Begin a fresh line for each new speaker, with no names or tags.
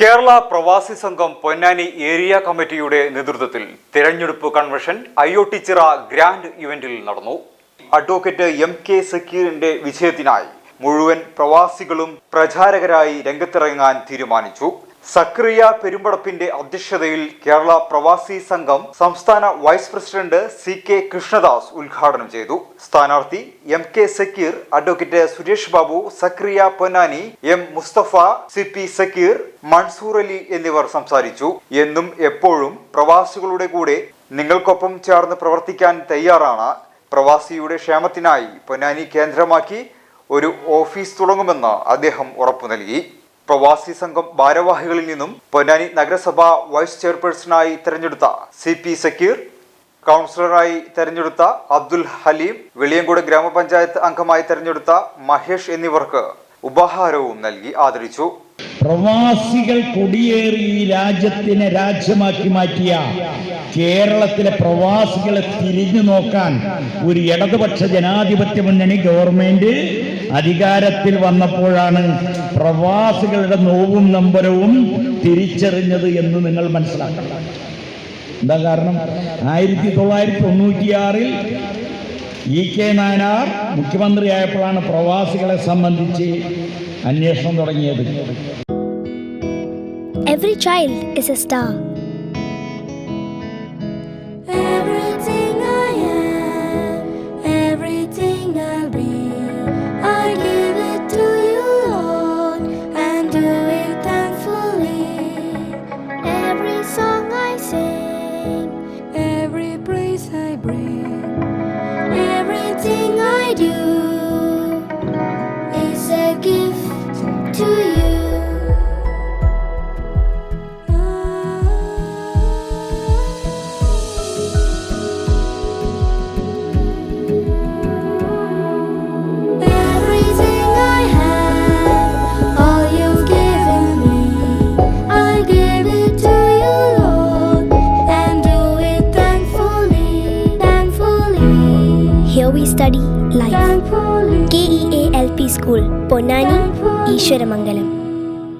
കേരള പ്രവാസി സംഘം പൊന്നാനി ഏരിയ കമ്മിറ്റിയുടെ നേതൃത്വത്തിൽ തിരഞ്ഞെടുപ്പ് കൺവെൻഷൻ അയ്യോട്ടിച്ചിറ ഗ്രാൻഡ് ഇവന്റിൽ നടന്നു. അഡ്വക്കേറ്റ് MK സക്കീറിന്റെ വിജയത്തിനായി മുഴുവൻ പ്രവാസികളും പ്രചാരകരായി രംഗത്തിറങ്ങാൻ തീരുമാനിച്ചു. സക്രിയ പെരുമ്പടപ്പിന്റെ അധ്യക്ഷതയിൽ കേരള പ്രവാസി സംഘം സംസ്ഥാന വൈസ് പ്രസിഡന്റ് CK കൃഷ്ണദാസ് ഉദ്ഘാടനം ചെയ്തു. സ്ഥാനാർത്ഥി MK സക്കീർ, അഡ്വക്കേറ്റ് സുരേഷ് ബാബു, സക്രിയ പൊന്നാനി, M മുസ്തഫ, CP സക്കീർ, മൻസൂർ അലി എന്നിവർ സംസാരിച്ചു. എന്നും എപ്പോഴും പ്രവാസികളുടെ കൂടെ നിങ്ങൾക്കൊപ്പം ചേർന്ന് പ്രവർത്തിക്കാൻ തയ്യാറാണ്. പ്രവാസിയുടെ ക്ഷേമത്തിനായി പൊന്നാനി കേന്ദ്രമാക്കി ഒരു ഓഫീസ് തുടങ്ങുമെന്ന് അദ്ദേഹം ഉറപ്പു നൽകി. പ്രവാസി സംഘം ഭാരവാഹികളിൽ നിന്നും പൊന്നാനി നഗരസഭ വൈസ് ചെയർപേഴ്സണായി തെരഞ്ഞെടുത്ത CP സക്കീർ, കൗൺസിലറായി തെരഞ്ഞെടുത്ത അബ്ദുൽ ഹലീം, വെളിയങ്കോട് ഗ്രാമപഞ്ചായത്ത് അംഗമായി തെരഞ്ഞെടുത്ത മഹേഷ് എന്നിവർക്ക് ഉപഹാരവും നൽകി ആദരിച്ചു.
പ്രവാസികൾ കുടിയേറി ഈ രാജ്യത്തിനെ രാജ്യമാക്കി മാറ്റിയ കേരളത്തിലെ പ്രവാസികളെ തിരിഞ്ഞു നോക്കാൻ ഒരു ഇടതുപക്ഷ ജനാധിപത്യ മുന്നണി ഗവൺമെന്റ് അധികാരത്തിൽ വന്നപ്പോഴാണ് പ്രവാസികളുടെ നോവും നമ്പരവും തിരിച്ചറിഞ്ഞത് എന്ന് നിങ്ങൾ മനസ്സിലാക്കണം. എന്താ കാരണം? 1996 EK നായനാർ മുഖ്യമന്ത്രിയായപ്പോഴാണ് പ്രവാസികളെ സംബന്ധിച്ച് അന്വേഷണം തുടങ്ങിയത്.
Every child is a star.
Everything I am, everything I'll be, I give it to you, Lord, and do it thankfully. Every song I sing, every praise I bring, everything I do is a gift to you.
Here we study life. KEA LP School, Ponnani, Ishwaramangalam.